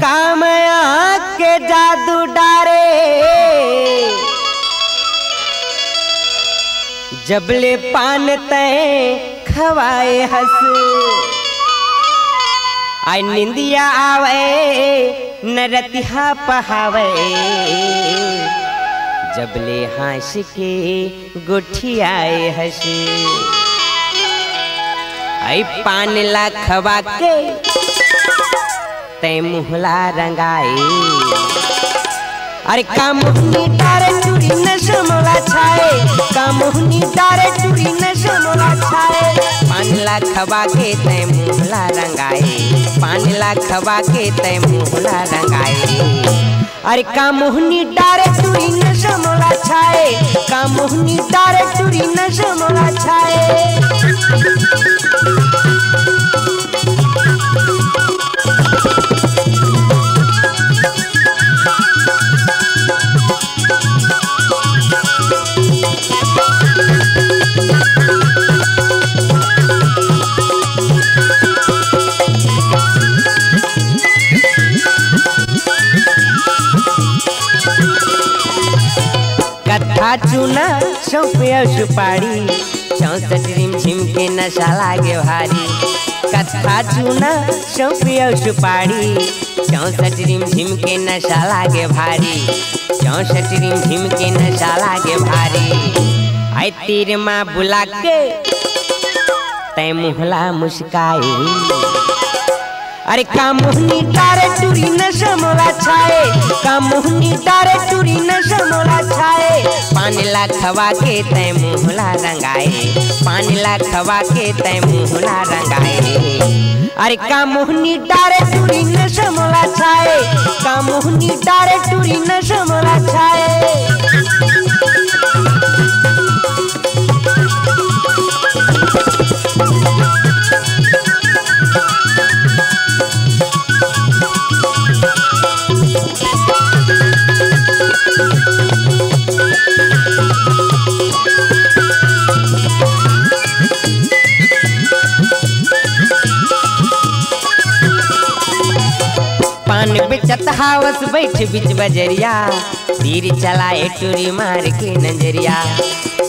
कामया के जादू डारे जबले पान तय खवाए हंस आई निंदिया आवे नरतिहा पहावे जबले हाश के गुठियाए हंस आई पान ला खवा के तय मुहला रंगाए अरे कामुहनी डारे टूरी नशमोला छाए कामुहनी डारे टूरी नशमोला छाए पान ला खवा के तय मुहला रंगाए पान ला खवा के तय मुहला रंगाए अरे कामुहनी डारे टूरी नशमोला छाए कामुहनी डारे टूरी नशमोला छाए कथा चूना सौंपिया सुपारी 64 रिम झिम के नशा लागे भारी कथा चूना सौंपिया सुपारी 64 रिम झिम के नशा लागे भारी 64 रिम झिम के नशा लागे भारी आई तीर माँ बुला के तय मुहला मुस्काए अरे कामुहनी डारे टूरी नशमोला छाए कामुहनी डारे टूरी नशमोला छाए पान ला खवा के तय मुहला रंगाए पान ला खवा के तय मुहला रंगाए अरे कामुहनी डारे टूरी नशमोला छाए कामुहनी डारे टूरी नशमोला छाए पान बेचत हावस बैठ बिच बजरिया तीर चलाए टूरी मार के नजरिया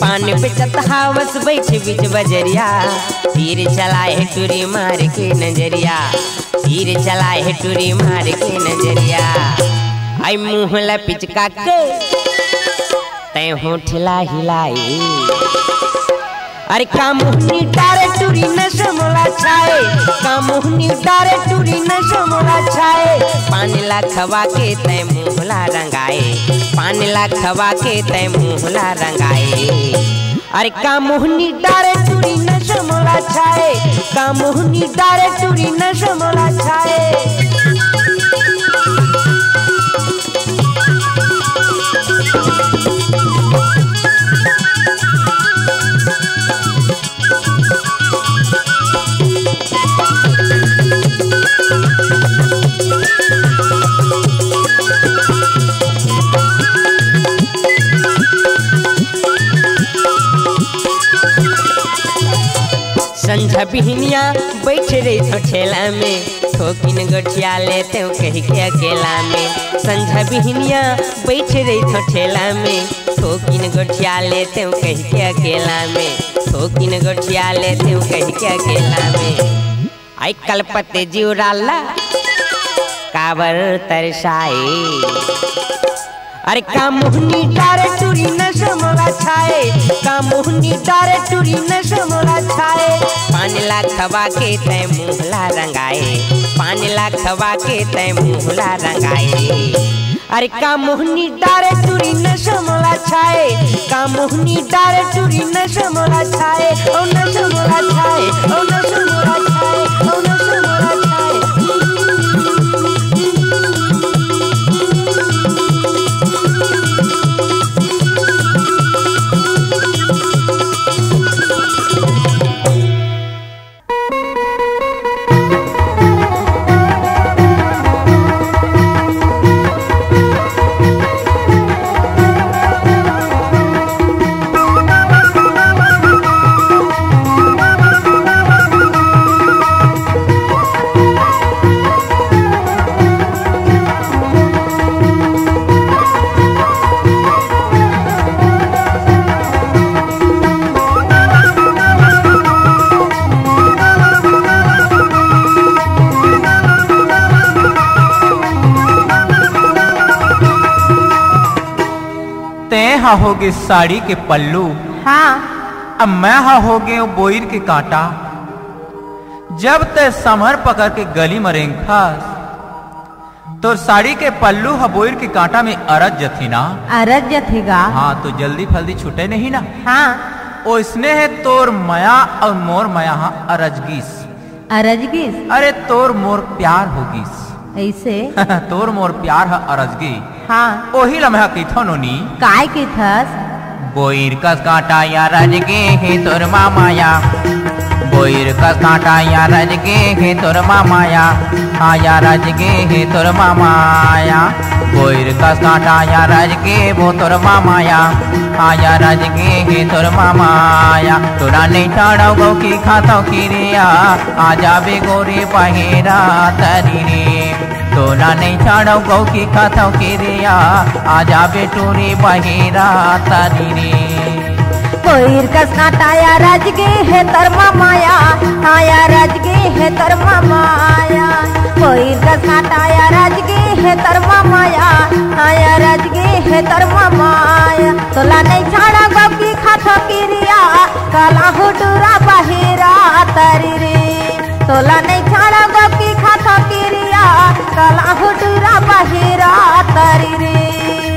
पान बेचत हावस बैठ बिच बजरिया तीर चलाए टूरी मार के नजरिया तीर चलाए टूरी मार के नजरिया आई मुँह ला पिचका के तय होठ ला हिलाए अरे कामुहनी डारे टूरी नशमोला छाए कामुहनी डारे टूरी नशमोला छाए पान ला खवा के तय मुहला रंगाए पान ला खवा के तय मुहला रंगाए अरे कामुहनी डारे टूरी नशमोला छाए कामुहनी डारे टूरी नशमोला छाए संझा बिहनिया बैठ रही थो ठेला में ठोकिन गोठिया लेते कही के अकेला में संझा बिहनिया बैठ रही थो ठेला में ठोकिन गोठिया लेते कही के अकेला में ठोकिन गोठिया लेते कही के अकेला में आई कलपते जीवराला काबर तरसाए अरे कामुहनी डारे टूरी नशमोला छाए कामुहनी डारे टूरी नशमोला छाए पान ला खवा के तय मुहला रंगाए पान ला खवा के तय मुहला रंगाए अरे कामुहनी डारे टूरी नशमोला छाए कामुहनी डारे टूरी नशमोला छाए ओ नशमोला छाए ओ नशमोला छाए ओ नशमोला छाए हा होगे साड़ी के पल्लू, हाँ अब मैं हा होगे बोईर के कांटा। जब ते समर पकड़ के गली मरेंग खास, तो साड़ी के पल्लू हा बोईर के कांटा में अरज जथी ना। अरज जथेगा। हाँ तो जल्दी फल्दी छूटे नहीं ना। हाँ ओ इसने है तोर माया और मोर माया हा अरजगीस। अरजगीस। अरे तोर मोर प्यार होगीस। ऐसे तोर मोर प्यार हा अरजगी। हाँ ओही लम्हा कथो नोनी। काय के थस। बोईर कस कांटा या रजगे है तोर मामाया, बोईर कस कांटा या रजगे है तोर मामाया, हाँ या रजगे है तोर मामाया। बोईर कस कांटा या रजगे वो तोर मामाया, हाँ या रजगे है तोर मामाया। तोरा नहीं ठाड़ो गौ की खातो की रिया, आ जाबे गोरे बहेरा तरी रे। तोरा नहीं छाड़ो गौ की खातो की रिया, आ जाबे टोरे बहेरा तरी रे। बोईर कस कांटा या रजगे है तोर मामाया, हाँ या रजगे है तोर मामाया। बोईर कस कांटा या रजगे है तोर मामाया, हाँ या रजगे है तोर मामाया। तोला नहीं छाड़ा गौ की खातो की रिया, काला हुडूरा बहेरा तरी रे। तोला नहीं छाड़ा गौ की खातो की रिया, काला हुडूरा बहेरा तरी रे।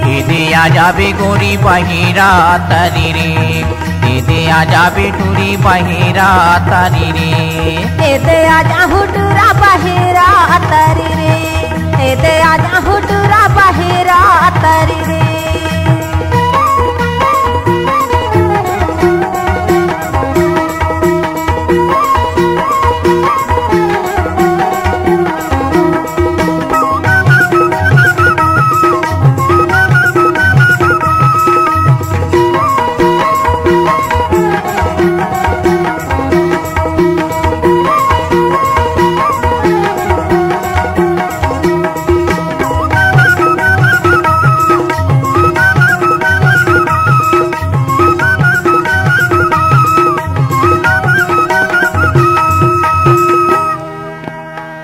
दीदी आ जाबे गोरी बहेरा तरी रे, दीदी आ जाबे टूरी बहेरा तरी रे। दे आजा हुडूरा बहेरा तरी रे, दे आजा हुडूरा बहेरा तरी रे।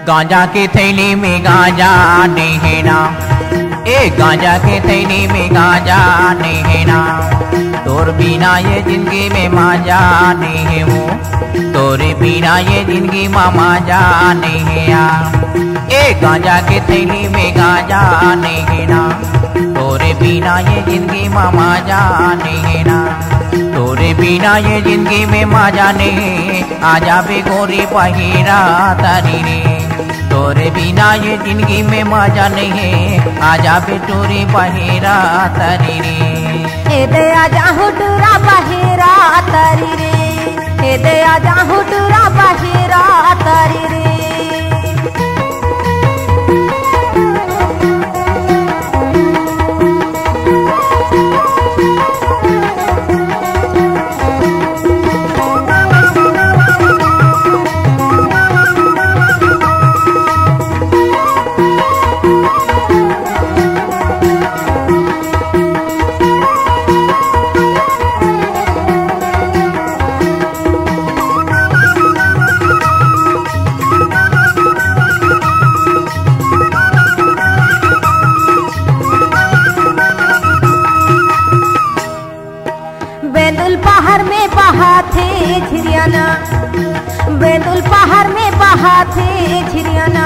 गांजा के थैली में गांजा नहेना, ए गांजा के थैली में गांजा नहेना। तोर बिना ये जिंदगी में माजा नहीं हो, तोरे बिना ये जिंदगी में माजा नहीं आ। ए गांजा के थैली में गांजा नहेना, तोरे बिना ये जिंदगी में माजा नहीं ना। तोरे बिना ये जिंदगी में माजा नहीं, आ जाबे गोरी बहेरा तरी रे। तोरे बिना ये जिंदगी में मजा नहीं, आ जाबे टोरे बहेरा तरी रे। दे आजा हुडूरा बहेरा तरी रे, दे आजा हुडूरा बहेरा तरी रे। बेदुल पहाड़ में बहा थे झिरियाना, बेदुल पहाड़ में बहा थे झिरियाना।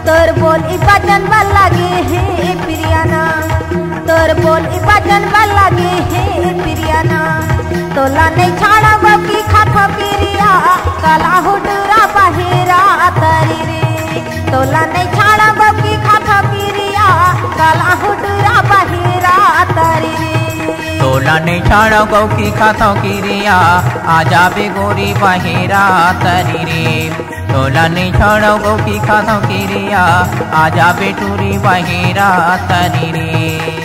तोर बोल बचन बल लगे है प्रियाना, तोर बोल बचन बल लगे है प्रियाना। तोला नहीं छाड़ा बकी खाथो पिरिया, काला हुडूरा बहेरा तरी रे। तोला नहीं छाड़ा बकी खाथो पिरिया, काला हुडूरा बहेरा तरी रे। तोला नहीं छाड़ो गौ की खातो की रिया, आ जाबे गोरी बहेरा तरी रे। तोला नहीं छाड़ो गौ की खातो की रिया, आ जाबे टूरी बहेरा तरी रे।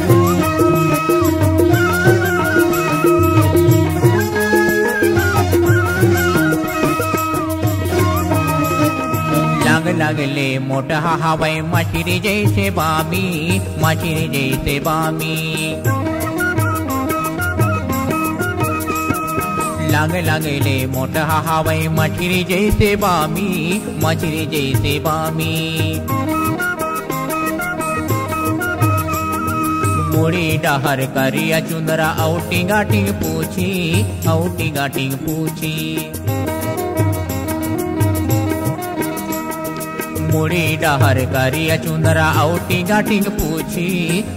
लगले मोटा हवाई मछली जैसे बामी, मछली जैसे बामी। लगले मोटा हवाई मछली जैसे बामी, मछली जैसे बामी। मुड़ी डहर करिया चुंदरा औटी गाटिंग पूछी, औटी गाटिंग पूछी। मुड़ी डहर करिया चुंदरा औटी गाटिंग पूछी,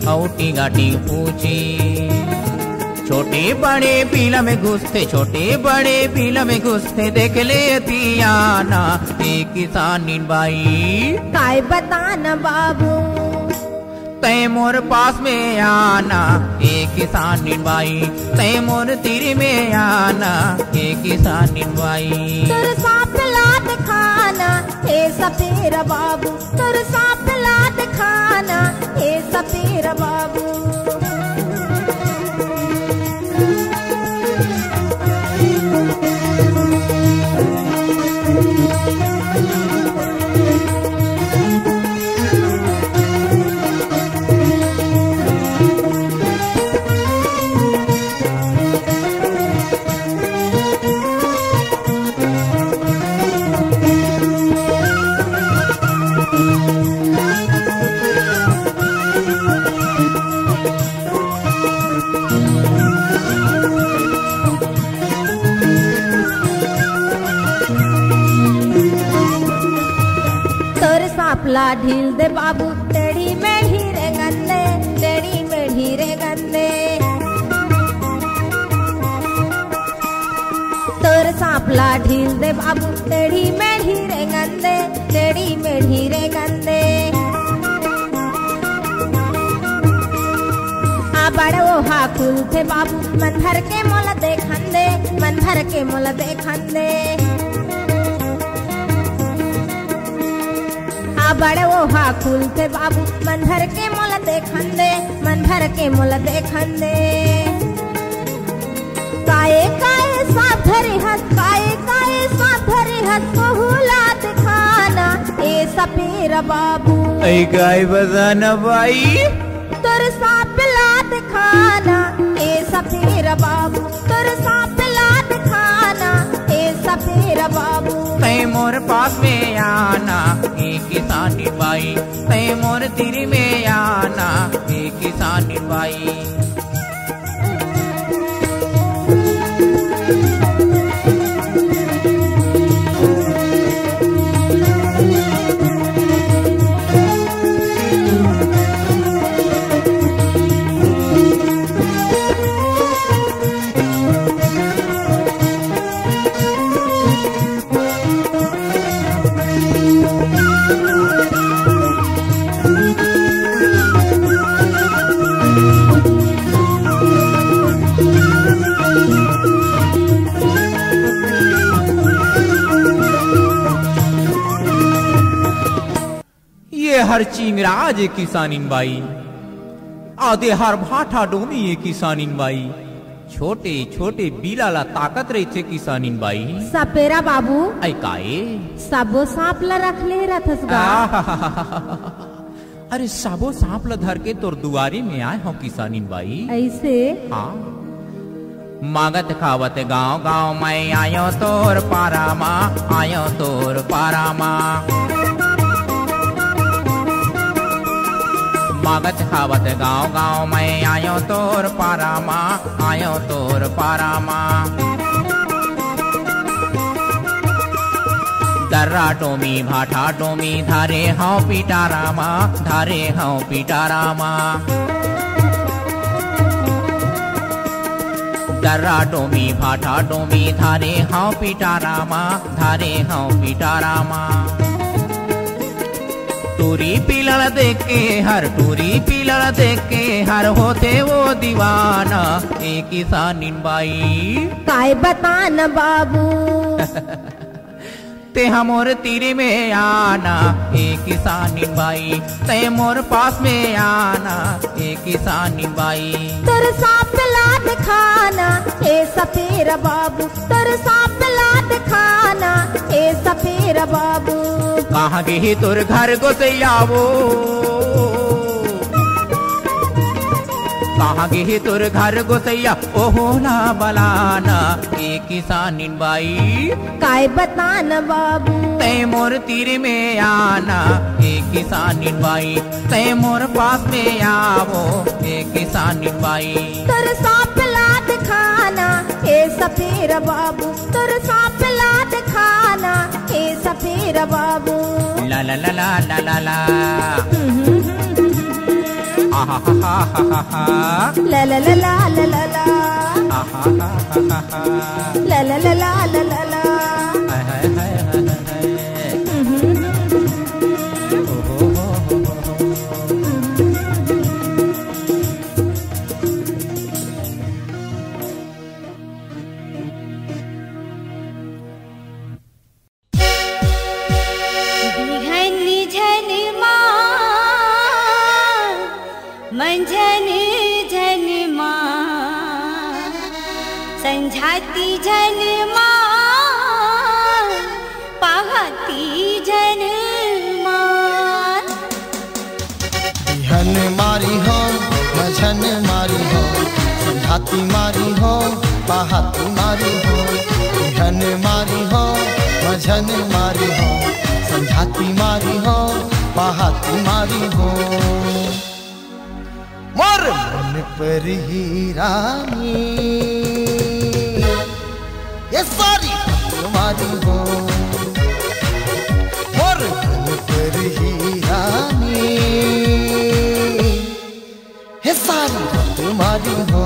औटी गाटिंग पूछी। छोटे बड़े पीला में घुसते, छोटे बड़े पीला में घुसते, देख लेती आना एक किसानिन बाई। काय बताना बाबू, तय मोर पास में आना एक किसानिन बाई, तय मोर तीर में आना एक किसानिन बाई। तुर सांप लात खाना हे सपेरा बाबू, तुर सांप लात खाना हे सपेरा बाबू। ला ढील दे बाबू टेढ़ी में हीरे गंदे, टेढ़ी में हीरे गंदे। तोर सांपला ढील दे बाबू टेढ़ी में हीरे गंदे, टेढ़ी में हीरे गंदे। आ बड़े वो हाकुल थे बाबू मन भर के मोल देखन दे, मन भर के मोल देखन दे। बड़े वो हाकुल थे बाबू मन भर के मोल देखन दे, मन भर के मोल देखन दे। काए काए सांप धरे हस, काए काए सांप धरे हस, बहुला दिखाना ए सपेरा बाबू। ऐ काय बताना बाई, तुर सांप ला दिखाना ए सपेरा बाबू, तुर सांप ला दिखाना ए सपेरा बाबू। तय मोर पास में आना एक किसानिन बाई, तय मोर तीर में आना एक किसानिन बाई। हर चिंगराज किसानिन बाई, आधे हर भाठा डोमी ये किसानिन बाई। छोटे छोटे बीलाला ताकत रही थे किसानिन बाई। सपेरा बाबू ऐ काए सबो सांप ला रख ले रथस गा। अरे सबो सांप ला धर के तोर दुआरे में आए हो किसानिन बाई। ऐसे हाँ मागत खावत गाँव गाँव मैं आयो तोर पारा माँ, आयो तोर पारा माँ। मागत खावत गाँव गाँव मैं आयो तोर पारा माँ, आयो तोर पारा माँ। दर्रा टोमी भाठा टोमी धारे हाँ पिटारा माँ, धारे हाँ पिटारा माँ। दर्रा टोमी भाठा टोमी धारे हाँ पिटारा माँ, धारे हाँ पिटारा माँ। टूरी पिलड़ देख के हर, टूरी पिलड़ देख के हर होते वो दीवाना ए किसानिन बाई। काय बताना बाबू, ते हमोर तीरे में आना ए किसानिन बाई, ते मोर पास में आना ए किसानिन बाई। तेरे सांप लाद खाना ए सपेरा बाबू, तोर सापला खाना ए सपेरा बाबू। कहाँ गे तोर घर गोसैया वो, कहाँ गे तोर घर गोसैया ओहो ना बलाना ए किसानिन बाई। काय बताना बाबू, तय मोर तीर में आना ए किसानिन बाई, तय मोर पास में आवो ए किसानिन बाई। तोर सापला खाना ए सपेरा बाबू, तोर सापला खाना ए सपेरा बाबू। ला ला ला ला ला ला ला आहा हा हा हा हा ला ला ला ला ला ला ला आहा हा हा हा ला ला ला ला ला ला ला हाय हाय हाय हाय ओहो हो मंझन झन संझाती झन पहाती झन बिहन मारी हो मझन मारी हो, संझाती मारी हो पहाती मारी हो। बिहन मारी हो मझन मारी हो, संझाती मारी हो पहाती मारी हो। मोर मन पर ही रानी ये सारी तुम्हारी हो, मोर मन पर ही रानी ये सारी तुम्हारी हो।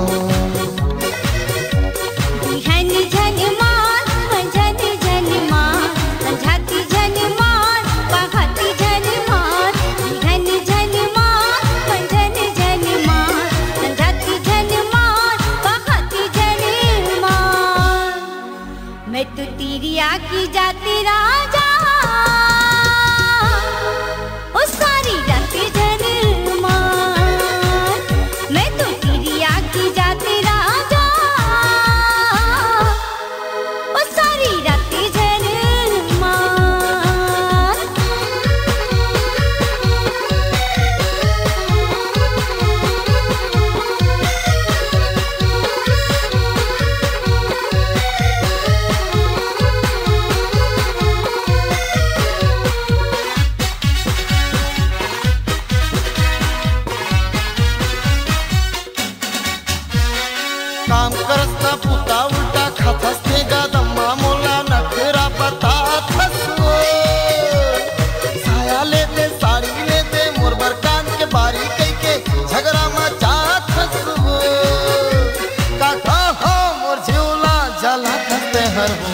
बिहन झन मंझन झन संझाती झन पहाती झन बिहन झन मंझन झन संझाती झन पहाती झन मैं तो तिरिया की जाती राजा ओ सारी रात झन मैं तो तिरिया की जाती राजा ओ सारी रात झन काम करसना पुता उलटा खातस ते गदम्मा मोला नखरा बतातस वो। साया लेते साड़ी लेते मोरबर कान के बारी कई के झगड़ा मचातस वो। काका हो मोर झिउला जला खसते हर हो,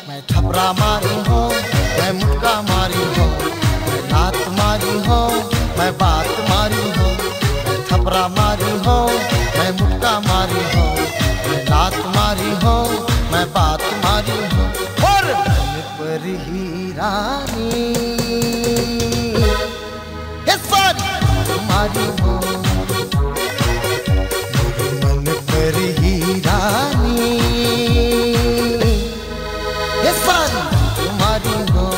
मैं थपरा मारी हो मैं मुटका मारी हो, मैं लात मारी हो मैं बात मारी हो। मैं थपरा मारी हो मैं मुटका मारी हो, मैं लात मारी हो मैं बात मारी हो। और मन पर ही रानी ये सारी तुम्हारी हो, मन पर ही रानी ये सारी तुम्हारी हो।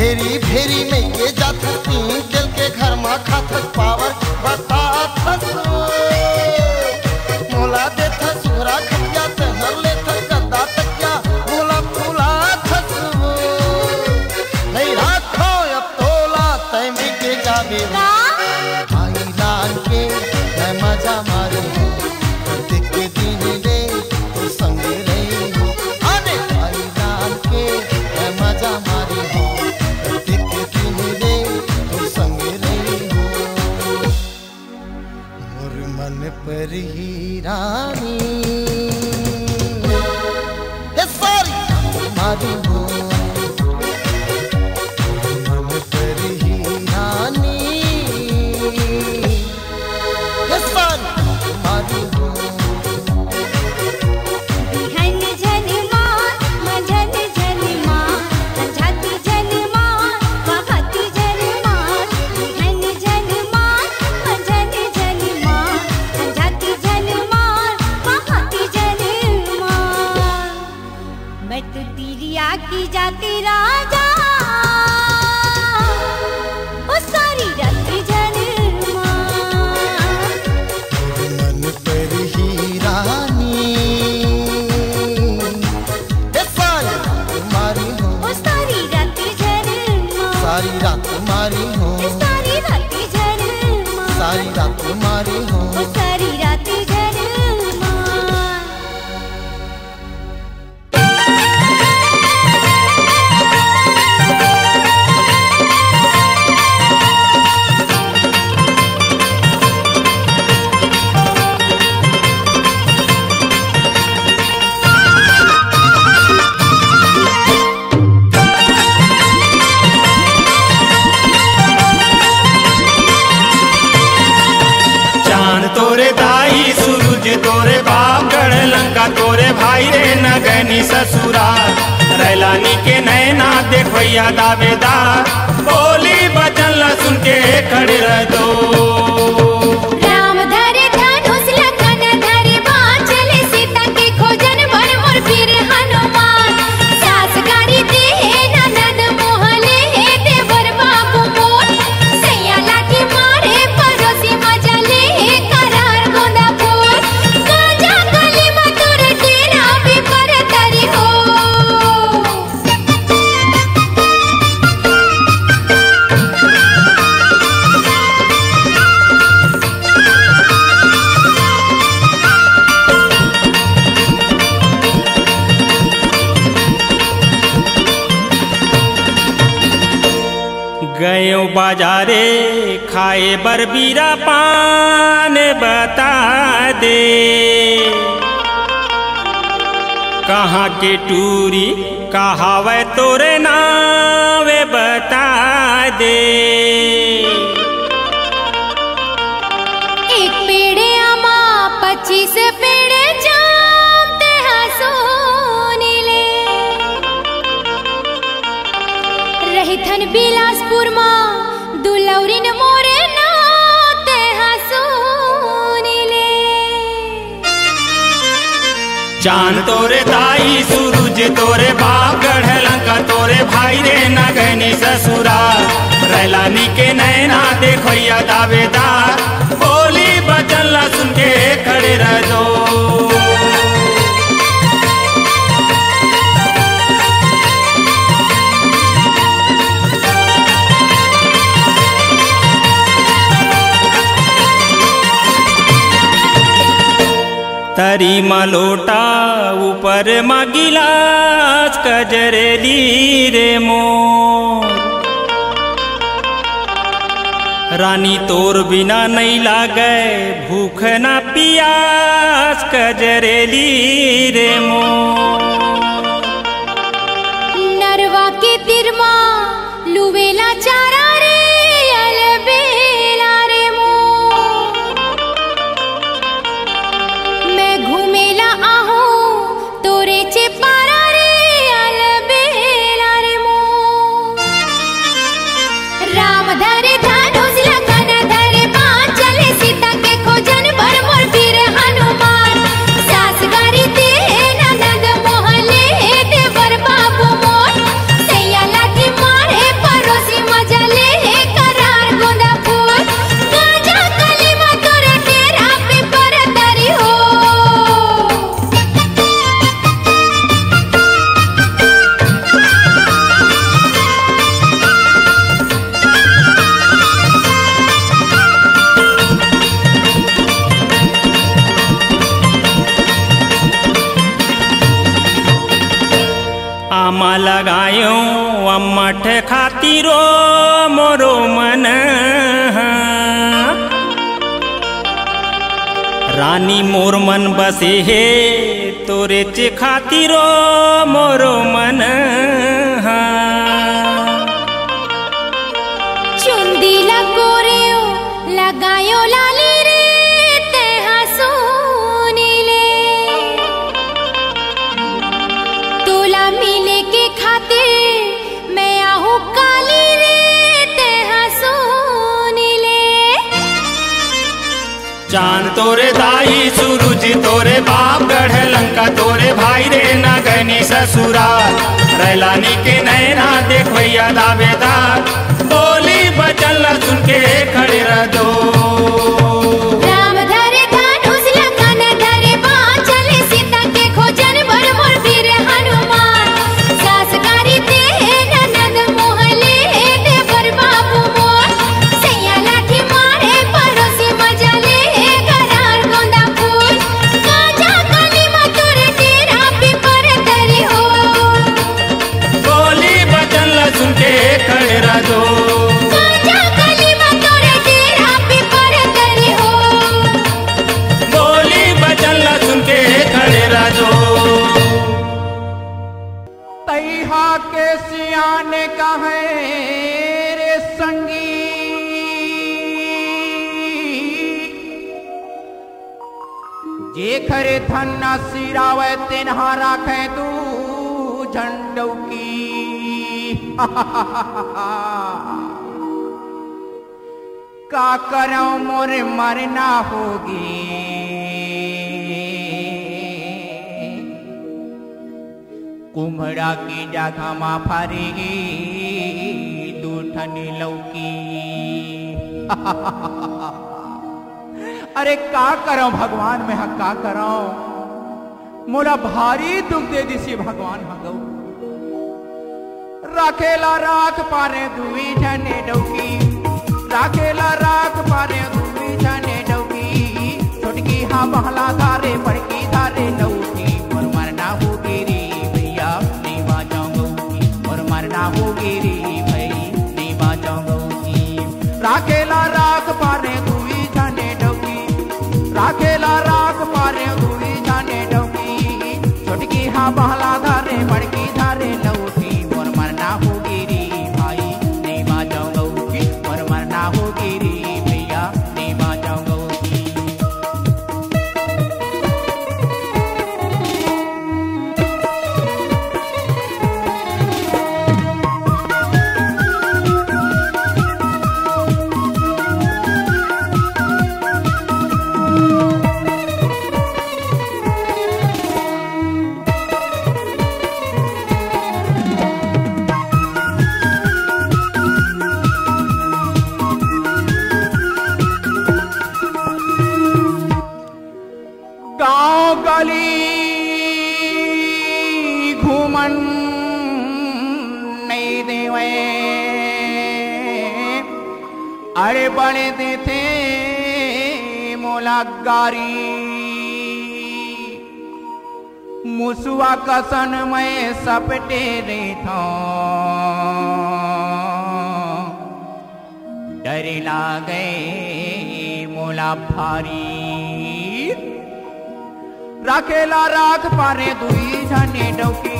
भेरी भेरी में के जात तीन तेल के घर में खात पावर बतात मोला देथ सुघरा खटिया ते हर लेथ गद्दा तकिया मोला फूला खसबो नहीं राखो अब तोला तय में के जाबे आई लाल के मैं मजा मारे देख के दिन रे तो संग रही हो आने आई लाल के मैं मजा मारे हो देख के दिन रे तो संग रही हो मोर मन पर ही रानी ये सारी तुम्हारी हो मन पर ही रानी ये सारी तुम्हारी हो झन झन मार झन झन मार झाती झन मार बहती झन मार झन झन मार झन झन मार झाती झन मार बहती झन मार मैं तो तिरिया की जाती राजा ओ सारी रात झन मार मन पर ही रानी ये सारी तुम्हारी हो ओ सारी रात झन मार सारी रात तुम्हारी हो सारी रात झन मार सारी रात तुम्हारी हो ओ सारी रात झन मार चांद तोरे दाई सूरज तोरे बाप गढ़ लंका तोरे भाई रे नगनी ससुराल रैलानी के नैना देखैया दावेदार बोली बचन ला सुन के खड़े रह दो राम धरे धनुष लखन धरे बाण चले सीता के खोजन भर मोर फिर हनुमान सास गाड़ी दे ननद मोहले हे देवर बाबू मोर सैया लाठी मारे परोसी मजा ले करार गोंदा फूल गाजा गली में तोर डेरा भी पर तरी हो गयो बाजारे खाए बरबीरा पान बता दे कहाँ के टूरी कहावे तोरे नावे बता दे एक पेड़े आमा 25 पेड़े जाम ते हंसोनी ले रहिथन बिलासपुर मा दुलौरिन मोरे नाते हंसोनी ले चांद तोरे दाई सूरज तोरे बाप गढ़ लंका तोरे भाई रे नगनी ससुराल रैलानी के नैना देखैया दावेदार बोली बचन ला सुन के खड़े रह दो तरी मलोटा ऊपर मा गिलास कजरेली रे मोर रानी तोर बिना नहीं लागे भूख ना पियास कजरेली रे मोर नरवा के तिरमा लुवेला चारा रे अलबेला रे मो मैं घूमेला आहू तोरे चेपारा रे अलबेला रे मो राम धरे धनुष लखन धरे बाण चले सीता के खोजन भर मोर फिर हनुमान सास गारी दे ननद मोहले आमा लगायो अम्मठ खातिरो मोरो मन रानी मोर मन बसे हे तोरे चे खातिरो मोरो मन चुंदी लगोरियो लगायो लाली रे ते हंसूनी ले तोला मिले के खातिर मैं आहू काली रे ते हंसूनी ले चांद तोरे दाई सूरज तोरे बाप गढ़ लंका तोरे भाई रे नगनी ससुराल रैलानी के नैना देखैया दावेदार बोली बचल सुन के खड़े रह दो राम धरे धनुष लखन धरे बाण चले सीता के खोजन बर मोर वीर हनुमान सासकारी ते ननद मोहले देवर बाबू मोर सैया लाठी मारे परोसी मजले करार गोंदा फूल गाजा काली मतुर तेरा पिपर तरी हो बोली बचल सुन के खड़े रह दो गाजा काली मतुर तेरा पिपर तरी हो बोली बचल सुन के खड़े रह दो तैहा के सियान कहे रे संगी जे खरे धन्ना सिरावे तिन्हा राखे तू झंडौ की का करो मोर मरना होगी कुम्हड़ा की जगह मा फरेगी दूठनी लौकी अरे का करो भगवान में का करो मोला भारी दुख दे दिसी भगवान हगौ राखेला राख पारे दुई जने डौकी राखेला राख पारे दुई जने डौकी छोटकी हाँ बहला धारे बड़की धारे लौकी और मरना हो गिरी भैया नहीं बाजाऊंगी और मरना हो गिरी भाई नहीं बाजाऊंगी राखेला राख पारे दुई जने डौकी राखेला राख पारे दुई जने डौकी छोटकी हाँ बहला धारे बड़की धारे लौकी और मरना हो गिरी भाई नहीं बाजाऊंगी और मरना हो गिरी भैया नहीं बाजाऊंगी गांव गली घूमन नहीं देवे अरे बड़े देते मोला गारी मुसुआ कसन में सपटे रे था डर लागे मोला भारी राखेला राख पारे दुई जाने डौकी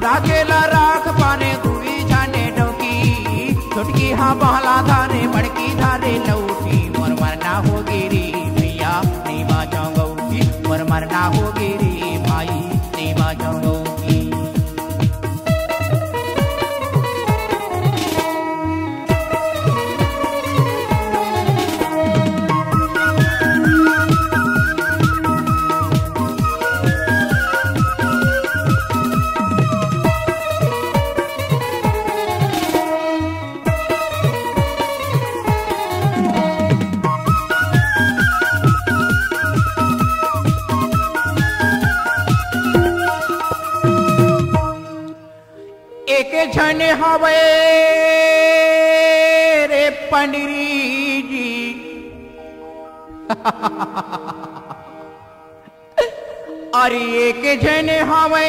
राखेला राख पारे दुई जाने डौकी छोटकी हाँ बहला धारे बड़की धारे लौटी मोर मरना हो गिरी भैया नहीं बाजाऊंगी मोर मरना हो गिरी भाई नहीं बाजाऊंगी एक झन हवे रे पंडरी जी अरे एक झन हवे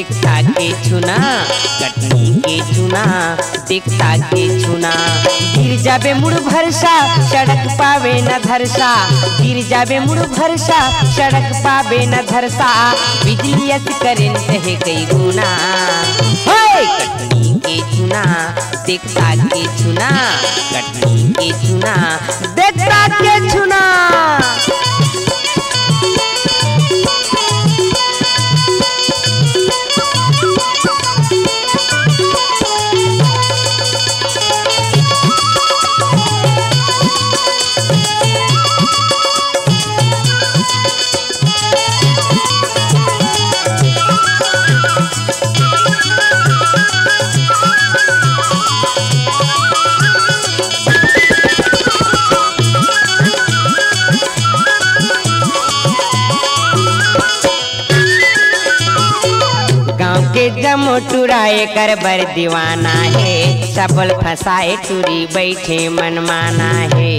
दिखता के छुना, कटनी के चुना दिखता के छुना। गिर जाबे मुड़ भरसा सड़क पावे न धरसा, गिर जाबे मुड़ भरसा सड़क पावे न धरसा। बिजलियत करेंट है कई गुना, कटनी के चुना दिखता के छुना, कटनी के चुना दिखता के छुना। जमो टुराए कर बर दीवाना है, सबल फसाए टूरी बैठे मनमाना है।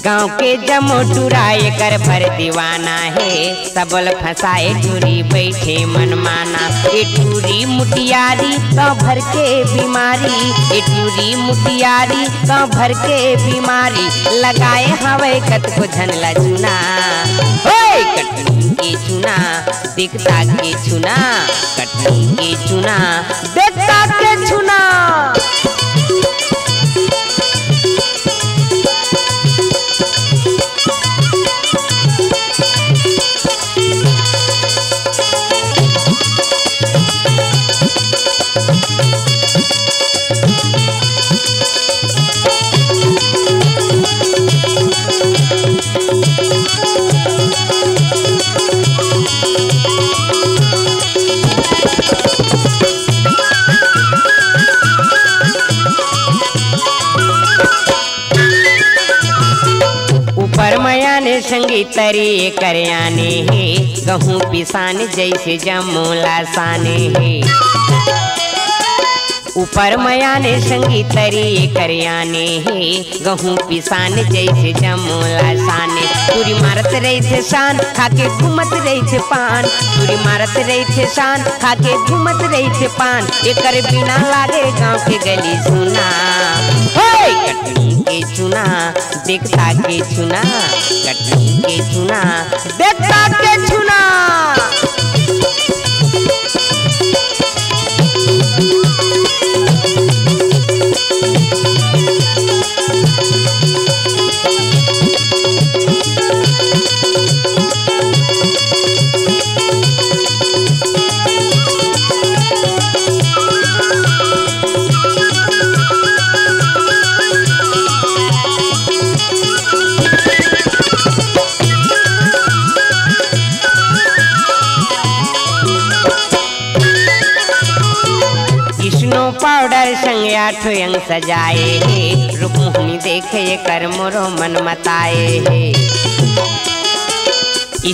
गांव के जमो टुराए कर भर दीवाना है, सबल फसाए टूरी बैठे मनमाना। ए टूरी मुटियारी गाँव भर के बीमारी, ए टूरी मुटियारी गाँव भर के बीमारी। लगाए हवे कत को झनला चुना, कटनी के चुना दिखता के छुना, कटनी के चुना दिखता के छुना। परमयाने संगीत तरी करयाने है, गहूँ पिसान जैसे जमूला साने है। ऊपर मयाने संगीत तरी करयाने है, गहूँ पिसान जैसे जमूला साने। पूरी मारत रही थे शान खाके घूमत रही थे पान, पूरी मारत रही थे शान खाके घूमत रही थे पान। एकर बिना लागे गाँव के गली सुना, कटनी के चुना दिखता के चुना, कटनी के चुना दिखता के चुना। पाउडर संग आठो अंग सजाए है, रूपमुहनी देखे कर मोरो मन मताए है।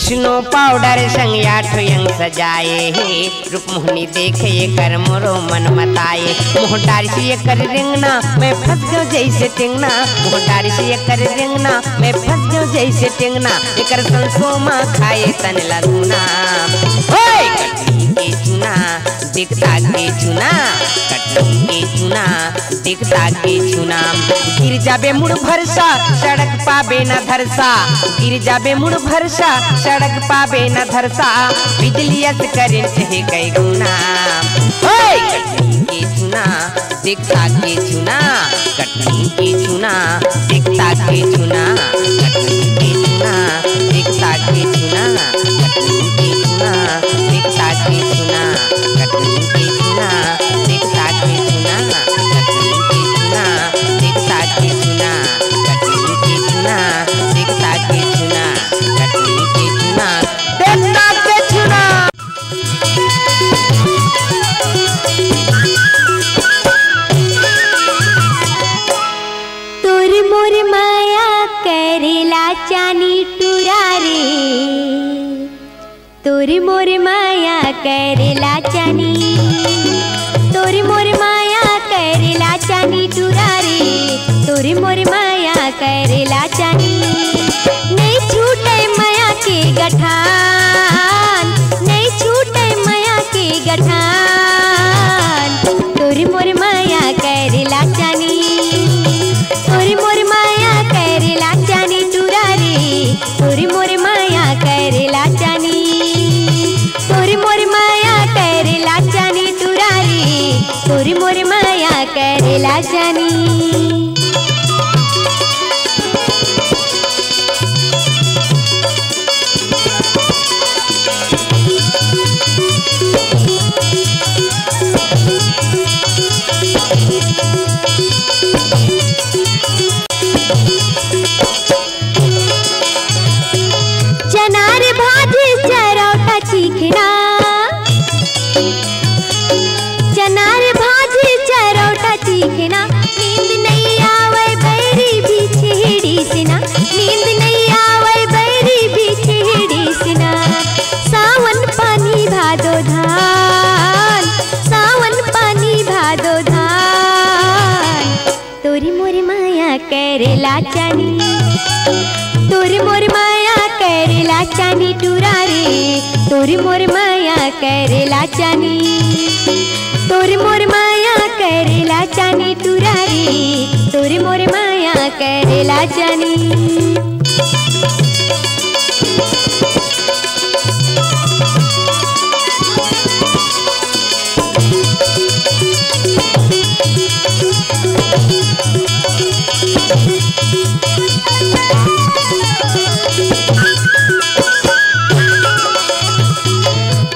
स्नो पाउडर संग आठो अंग सजाए है, रूपमुहनी देखे कर मोरो मन मताए। मोहडार से कर रिंगना मैं फंस गयो जैसे टिंगना, मोहडार से कर रिंगना मैं फंस गयो जैसे टिंगना। एकर संसोमा खाए तन लगुना, कटनी के चुना दिखता के चुना, कटनी के चुना दिखता के चुना। गिर जाबे मुड़ भरसा सड़क पाबे न धरसा, गिर जाबे मुड़ भरसा सड़क पाबे न धरसा। बिजलियत करेंट है कई गुना, कटनी के चुना दिखता के चुना, कटनी के चुना दिखता के चुना, कटनी के चुना दिखता के चुना, कटनी के चुना दिखता के चुना, कटनी के चुना दिखता के चुना, कटनी के चुना दिखता के चुना, कटनी के चुना दिखता के चुना, कटनी के चुना दिखता के चुना। तोर मोर माया करेला चानी टुरा रे, तोर मोर माया करेला चानी, तोर मोर माया करेला चानी टुरा रे, तोर मोर माया करेला चानी। नहीं छूटे माया के गठान, नहीं छूटे माया करेला चानी तोरी मोर माया करेला चानी टूरा रे तोरी मोर माया करेला चानी तोरी मोर माया करेला चानी टूरा रे तोरी मोर माया करेला चानी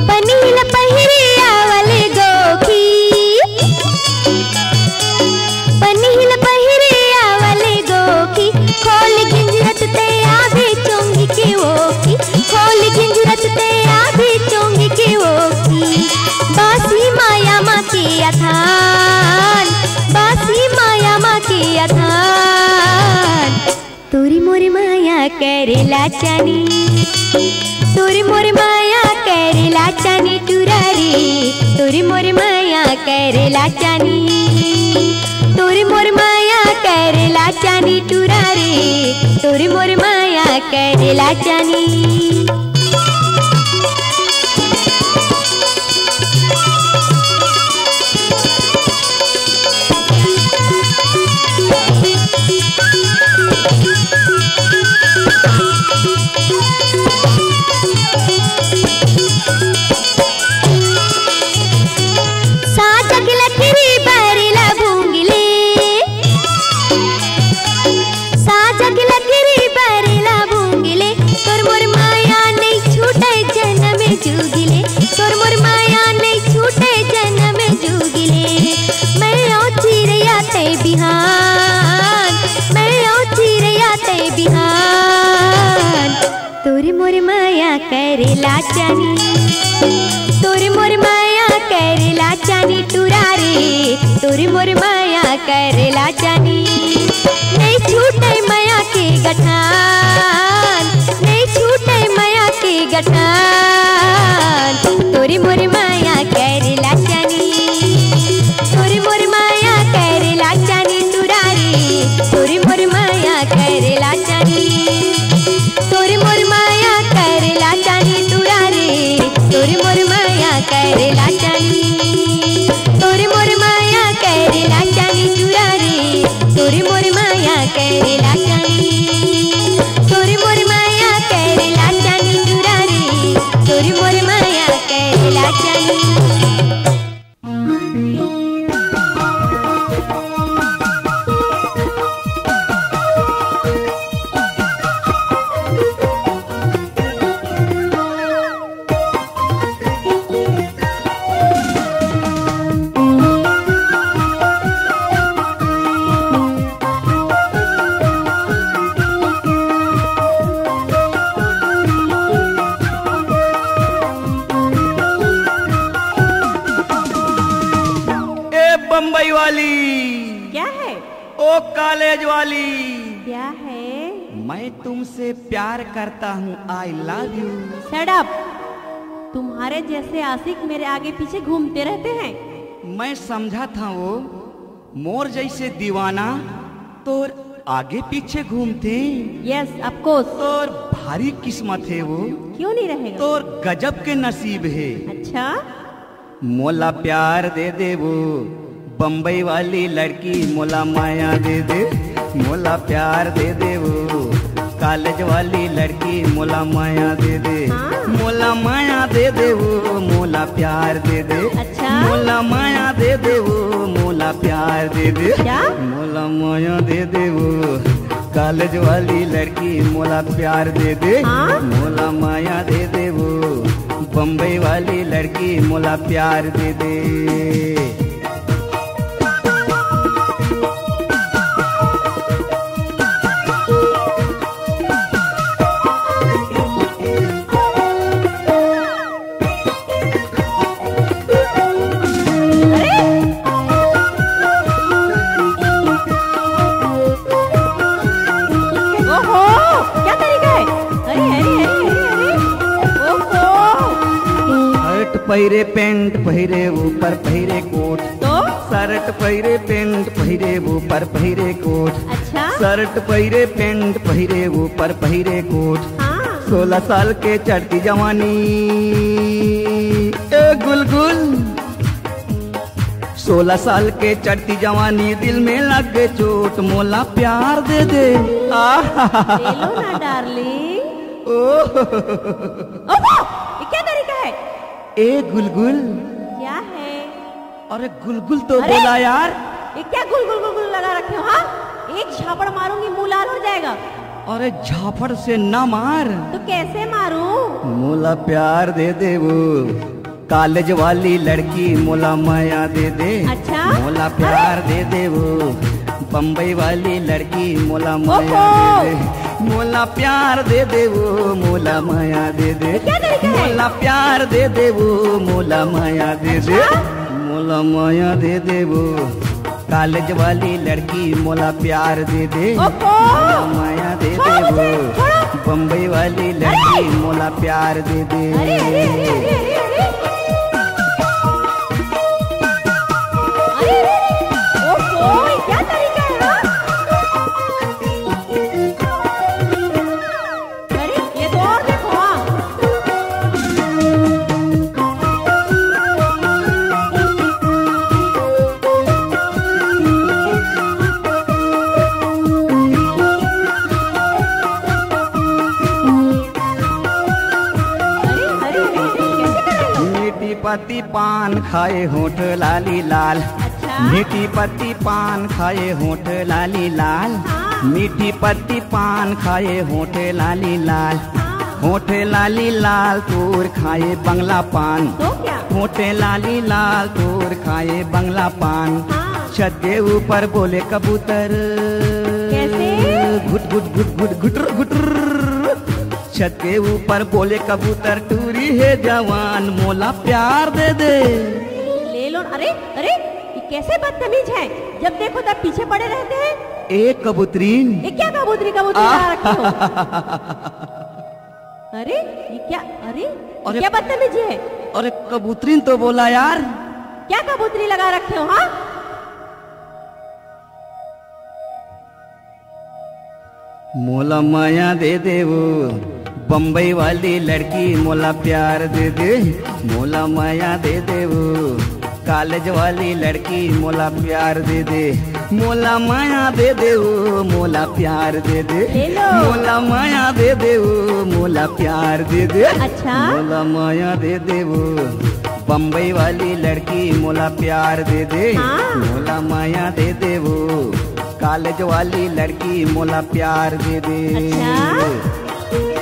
पनील पहिरिया वाले गोखी पनील पहिरिया वाले गोखी खोल गिंजरत ते आधे चोंगी के ओखी खोल गिंजरत ते आधे चोंगी के ओखी बासी माया माँ के अथान बासी माया माँ के अथान तोरी मोर माया करेला चानी तोरी मोर माया करेला चानी टूरा रे तोरी मोर माया करेला चानी तोरी मोर माया करेला चानी टूरा रे तोरी मोर माया करेला चानी साजक लकड़ी बरेला भूंगले साजक लकड़ी बरेला भूंगले तोर मोर माया नहीं छूटे जन्म में जुगिले तोर मोर माया नहीं छूटे जन्म में जुगिले मैं ओ चिड़िया ते बिहान मैं ओ चिड़िया ते बिहान तोरी मोर माया करेला चानी तोरी मोर माया करेला चानी टूरा रे तोरी मोर माया करेला चानी नहीं छूटे माया के गठान नहीं छूटे माया के गठान तोरी मोर माया करेला चानी तोरी मोर माया करेला चानी टूरा रे तोरी मोर माया करेला चानी तोरी मोर माया करेला चानी टूरा रे तोरी मोर माया करेला चानी तोरी मोर माया करेला चानी टूरा रे तोरी मोर माया करेला चानी तोरी मोर माया करेला चानी टूरा रे तोरी मोर माया करेला चानी बम्बई वाली क्या है? ओ कॉलेज वाली क्या है? मैं तुमसे प्यार करता हूँ I love you. Shut up. तुम्हारे जैसे आशिक मेरे आगे पीछे घूमते रहते हैं। मैं समझा था वो मोर जैसे दीवाना तोर आगे पीछे घूमते। Yes of course. तोर भारी किस्मत है वो। क्यों नहीं रहेगा? तोर गजब के नसीब है। अच्छा मोला प्यार दे दे वो बम्बई वाली लड़की मोला माया दे दे। मोला प्यार दे दे वो कॉलेज वाली लड़की मोला माया दे दे। हाँ? मोला माया दे दे वो मोला प्यार दे दे। अच्छा? मोला माया दे दे वो मोला प्यार दे दे। क्या? मोला माया दे दे वो कॉलेज वाली लड़की मोला प्यार दे दे। हाँ? मोला माया दे दे वो बम्बई वाली लड़की मोला प्यार दे दे। पहिरे पेंट पहिरे ऊपर पहिरे कोट। तो शर्ट पहिरे पेंट पहिरे ऊपर पहिरे कोट। अच्छा शर्ट पहिरे पेंट पहिरे ऊपर पहिरे कोट। हाँ 16 साल के चढ़ती जवानी ए गुलगुल। 16 साल के चढ़ती जवानी दिल में लग गए चोट, मोला प्यार दे दे। ले लो ना डार्लिंग। ओहो, ये क्या तरीका है? ए गुलगुल। क्या है? अरे गुलगुल तो अरे! बोला यार। ये क्या गुल गुल गुल गुल लगा रखे हो? हाँ एक झापड़ मारूंगी मुंह लाल हो जाएगा। अरे झापड़ से ना मार, तो कैसे मारूं? मोला प्यार दे दे वो कॉलेज वाली लड़की, मोला माया दे दे। अच्छा? मोला प्यार दे दे वो बम्बई वाली लड़की, मोला माया ओहो! दे दे। मोला प्यार दे दे वो मोला माया दे दे। क्या तरीका है? मोला प्यार दे दे वो मोला माया दे दे। मोला माया दे दे वो कॉलेज वाली लड़की, मोला प्यार दे दे। मोला माया दे दे वो बम्बई वाली लड़की, मोला प्यार दे दे। अरे अरे अरे अरे अरे अरे ओहो, ये क्या तरीका है? अरे ये तो और देखो। मीठी पत्ती पान खाए होठ लाली लाल। अच्छा? मीठी पत्ती पान खाए होठ लाली लाल। मीठी पत्ती पान खाए होठ लाली लाल। होठ लाली लाल तोर खाए बंगला पान। तो क्या? होठ लाली लाल तोर खाए बंगला पान। हाँ। छत के ऊपर बोले कबूतर, कैसे? घुट घुट घुट घुट घुटर घुटर। छत के ऊपर बोले कबूतर, टूरी है जवान, मोला प्यार दे दे। ले लो। अरे अरे ये कैसे बदतमीज है, जब देखो तब पीछे पड़े रहते हैं। एक कबूतरीन। ये क्या कबूतरी कबूतरी लगा रखी हो? अरे ये क्या? अरे अरे- क्या बदतमीजी है? अरे कबूतरीन तो बोला यार। क्या कबूतरी लगा रखे हो? हाँ मोला माया दे दे वो बम्बई वाली लड़की, मोला प्यार दे दे। मोला माया दे दे वो कॉलेज वाली लड़की, मोला प्यार दे दे। मोला माया दे दे वो मोला प्यार दे दे। ले लो। मोला माया दे दे वो मोला प्यार दे दे। अच्छा? मोला माया दे दे वो बम्बई वाली लड़की, मोला प्यार दे दे। हाँ। मोला माया दे दे वो कॉलेज वाली लड़की, मोला प्यार दे दे। अच्छा?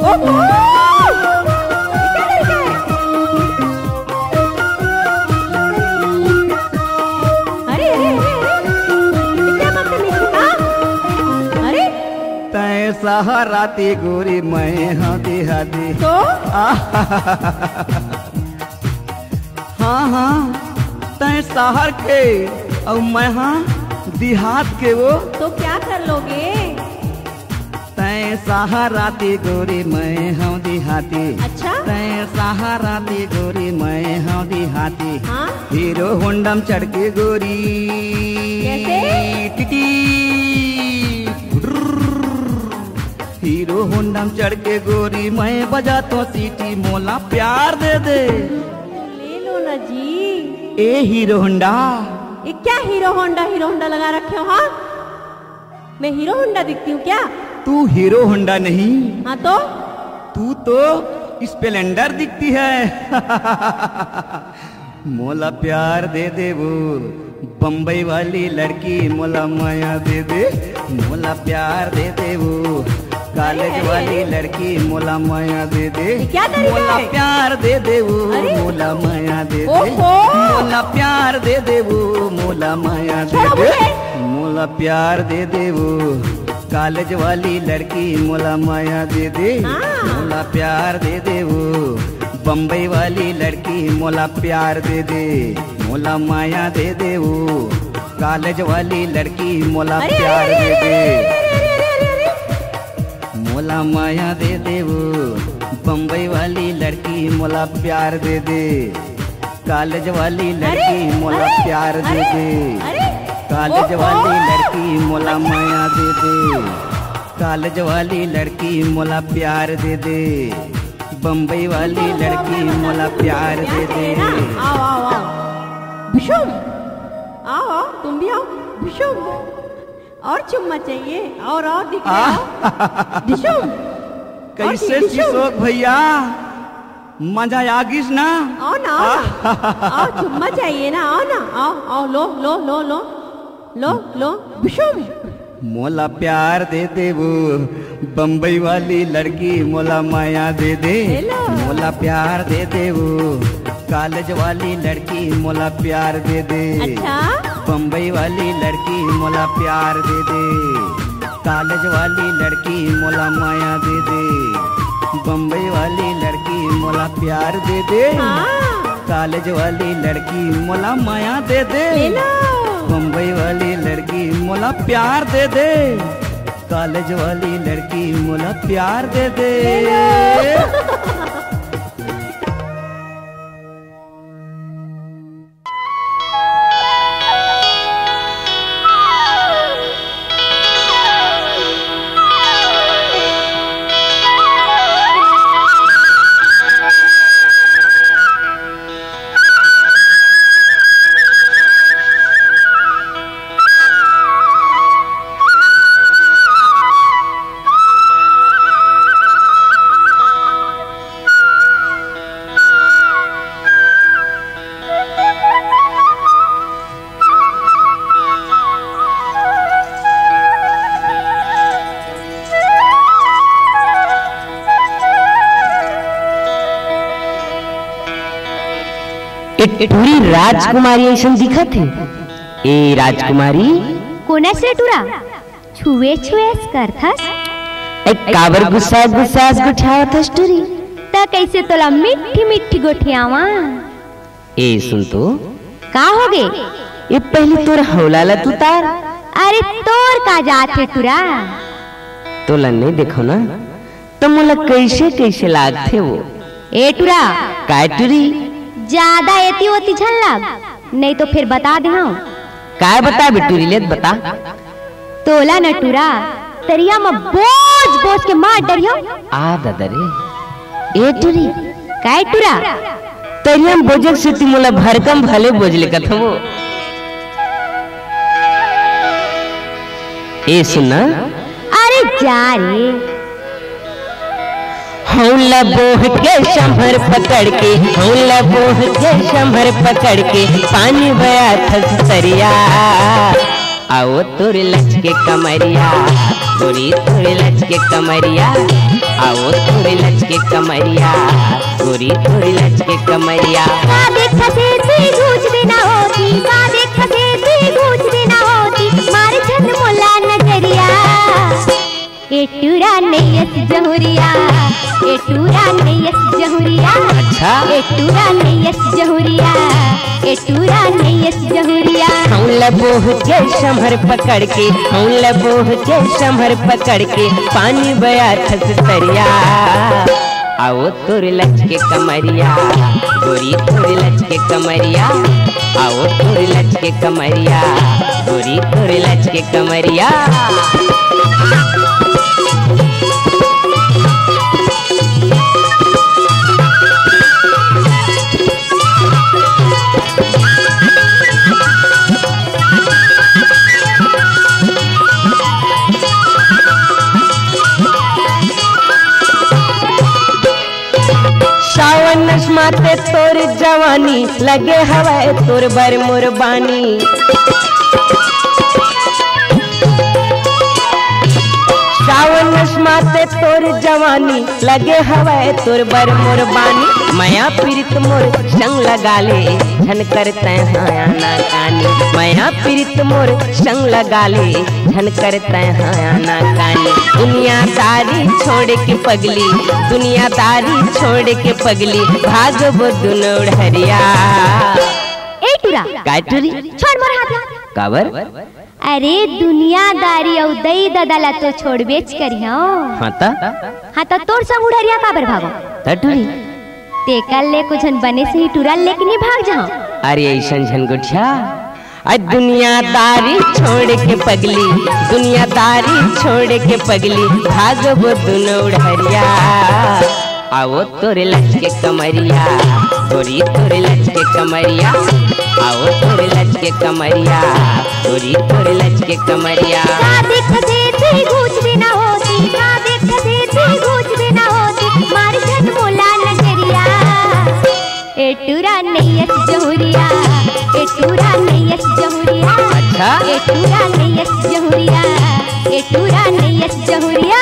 ओहो! ये क्या तरीका है? अरे अरे अरे अरे ये क्या बदतमीजी? हाँ? अरे तय सहाराती गोरी मैं हाथी हाथी। तो हाँ हाँ तय शहर के और मैं हाँ देहात के वो। तो क्या कर लोगे? तय सहाराती गोरी मैं हाँ देहाती। अच्छा? तय सहाराती गोरी मैं हाँ देहाती। हाँ? हीरो होंडम चढ़ के गोरी कैसे? टिटी। हीरो होंडम चढ़ के गोरी मैं बजा तो सीटी, मोला प्यार दे दे। ले लो ना जी। ए हीरो होंडा। ये क्या हीरो होंडा लगा रखे हो? हाँ मैं हीरो होंडा दिखती हूँ क्या? तू हीरो होंडा नहीं, हाँ तो तू तो स्प्लेंडर दिखती है। मोला प्यार दे दे वो बम्बई वाली लड़की, मोला माया दे दे। मोला प्यार दे दे वो कॉलेज वाली लड़की, मोला माया दे दे। ये क्या तरीका मोला है? प्यार दे दे वो अरे! मोला माया दे दे। ओहो! मोला प्यार दे दे वो मोला माया दे छोड़ो दे। मुझे। मोला प्यार दे दे वो कॉलेज वाली लड़की, मोला माया दे दे। हाँ। मोला प्यार दे दे वो बम्बई वाली लड़की, मोला प्यार दे दे। मोला माया दे दे वो कॉलेज वाली लड़की, मोला अरे प्यार अरे दे अरे दे। अरे अरे अरे अरे अरे मोला माया दे दे वो बम्बई वाली लड़की मोला प्यार दे दे कॉलेज वाली लड़की मोला प्यार दे दे कॉलेज वाली लड़की मोला माया दे दे कॉलेज वाली लड़की मोला प्यार दे दे बम्बई वाली लड़की मोला प्यार दे दे। आओ आओ आओ भुशुम, आओ आओ तुम भी आओ भुशुम, और चुम्मा चाहिए और दिखाओ भुशुम। कैसे शिशोक भैया मजा आ गिस ना? आओ ना आओ चुम्मा चाहिए ना, आओ ना आओ आओ लो लो लो लो लो लो भुशुम। मोला प्यार दे दे वो बम्बई वाली लड़की मोला माया दे दे मोला प्यार दे दे वो कॉलेज वाली लड़की मोला प्यार दे दे अच्छा बम्बई वाली लड़की मोला प्यार दे दे कॉलेज वाली लड़की मोला माया दे दे बम्बई वाली लड़की मोला प्यार दे दे कॉलेज वाली लड़की मोला माया दे दे बम्बई वाली लड़की मोला प्यार दे दे कॉलेज वाली लड़की मोला प्यार दे दे। पूरी राजकुमारी ऐसा दिखत है। ए राजकुमारी कोणास रे टुरा छुए छुएस करथस काबर गुस्सा गुस्सास गुठावथस टुरी त कैसे तोला मिठी मिठी गोठियावा। ए सुन तो का होगे ये पहले तोर हौलाला तू तार। अरे तोर का जात है टुरा तोला नहीं देखो ना तो मोला कैसे कैसे लागथे वो। ए टुरा का टुरी ज्यादा एती होती झन लाग नहीं तो फिर बता दे हाँ। काय बता बिटूरी ले बता। तोला न टुरा तरिया में बोझ बोझ के मार डरियो आ दादा रे ए टुरी काय टुरा तरिया में बोझक से ती मोला भरकम भले बोझ लेकत हो। ए सुनना अरे जा रे हौला बोह के शंभर पकड़ के हौला बोह के शंभर पकड़ के पानी बया थस तरिया आओ तोरे लच के कमरिया गोरी तोरे लच के कमरिया आओ तोरे लच के कमरिया गोरी तोरे लच के कमरिया। का देख से ती गूंज देना होती का देख से ती गूंज देना होती मारे छन मोला नजरिया। ए टूरा नैयस जहुरिया ए टूरा नैयस जहुरिया अच्छा ए टूरा नैयस जहुरिया ए टूरा नैयस जहुरिया। हौला बोह के शंभर पकड़ के हौला बोह के शंभर पकड़ के पानी बया थस तरिया आओ तोरे लच के कमरिया गोरी तोरे लच के कमरिया आओ तोरे लच के कमरिया गोरी तोरे लच के कमरिया। सावन माते तोर जवानी लगे हवाए तोर बर मुरबानी सावन माते तोर जवानी लगे हवाए तोर बर मुरबानी माया पीरित मोर संग लगा ले झन करते हाया ना कानी माया पीरित मोर संग लगा ले झन करते हाया ना कानी। दुनियादारी छोड़ के पगली दुनियादारी छोड़ के पगली भागबो दुनो हरिया। ए टुरा काय टुरी छोड़ मोर हाथ काबर अरे दुनियादारी और दई ददला तो छोड़ बेच करी हाँ तो तोर संग उड़रिया काबर भागो टूरी तेकल ले कुछ बने से ही टूरा लेके नहीं भाग जाओ। अरे ऐसा झनगुठिया दुनियादारी छोड़ के पगली, दुनियादारी छोड़ के पगली भागबो दुनो उड़हरिया। आओ तोरे लच के कमरिया, तोरी तोरे लच के कमरिया, आओ तोरे लच के कमरिया, तोरी तोरे लच के कमरिया। देख देती कुछ भी ना होती, देख देती कुछ भी ना होती, मार जन मोला नजरिया। ए टूरा नैयस जहुरिया, ए टूरा नैयस जहुरिया, अच्छा ए टूरा नैयस जहुरिया, ए टूरा नैयस जहुरिया।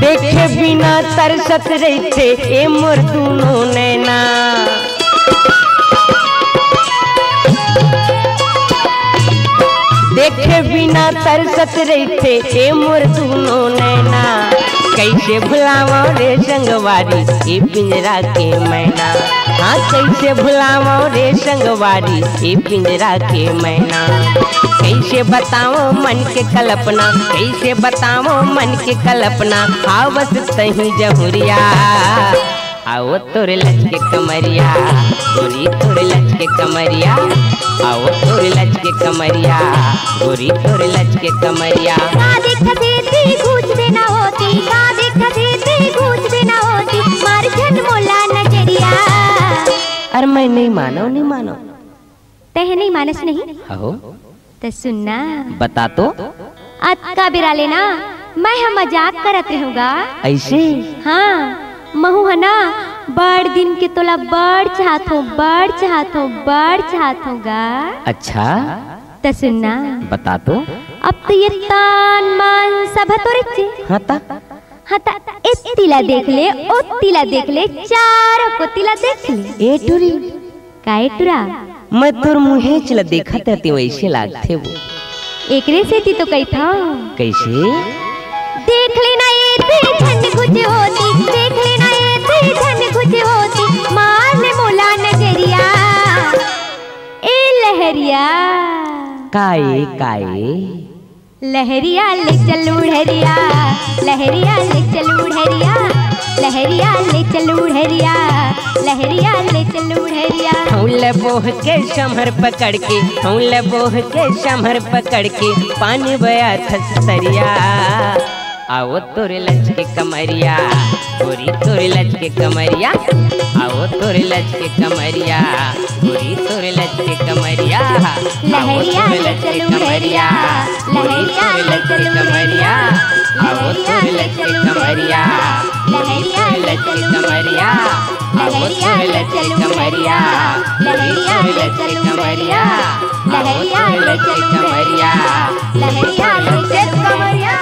देखे बिना तरसत रहते ए मोर दुनो नैना। देखे बिना तरसत रहते ए मोर दुनो नैना। कैसे भुलावा रे संगवारी ए पिंजरा के मैना। हाँ कैसे भुलावा रे संगवारी ए पिंजरा के मैना। कैसे बताओ मन के कल्पना, कैसे बताओ मन के कल्पना, आवत तही जहुरिया। आओ तोरे लच के कमरिया, गोरी तोरे लच के कमरिया, आओ तोरे लच के कमरिया, गोरी तोरे लच के कमरिया। देख देती कुछ भी ना होती, देख देती कुछ भी ना होती, मार जन मोला नजरिया। अरे मैं नहीं मानो, नहीं मानो। तह नहीं मानस नहीं हो तो सुनना, बता तो। अक्का बिरा लेना, मैं हम मजाक करत रहूँगा ऐसे। हाँ महू है ना, बड़ दिन के तोला बड़ चाहत हो, बड़ चाहत हो, बड़ चाहत होगा। अच्छा तो सुनना, बता तो। अब तो ये तान मान सब तो रिचे। हाँ ता इस तिला देख ले, ओ तिला देख ले, चारों को तिला देख ले। ए टूरी काहे टूरा? मैं तोर मुहे चला देखा ते वैसे लागते वो। एकरे से ती तो कही था। कैसे? देख लेना ये ती ठंड कुछ होती, देख लेना ये ती ठंड कुछ होती, मार ले मोला नजरिया। ए लहरिया काए काए लहरिया ले चल उड़हरिया, लहरिया ले चल उड़हरिया, लहरिया ले चल उड़हरिया, लहरिया ले चल उड़हरिया। हौले बोह के शमर पकड़ के, हौले बोह के शमर पकड़ के, पानी बया थसरिया। आओ तोरे लच के कमरिया, गोरी तोरे लच के कमरिया, आओ तोरे लच के कमरिया, गोरी तोरे लच के कमरिया। लहरिया ले चल उड़हरिया, लहरिया ले चल उड़हरिया, आओ तोरे लच के कमरिया, लहरिया ले चल कमरिया, आओ तोरे लच के कमरिया, लहरिया ले चल उड़हरिया, लहरिया ले चल उड़हरिया, लहरिया ले चल कमरिया।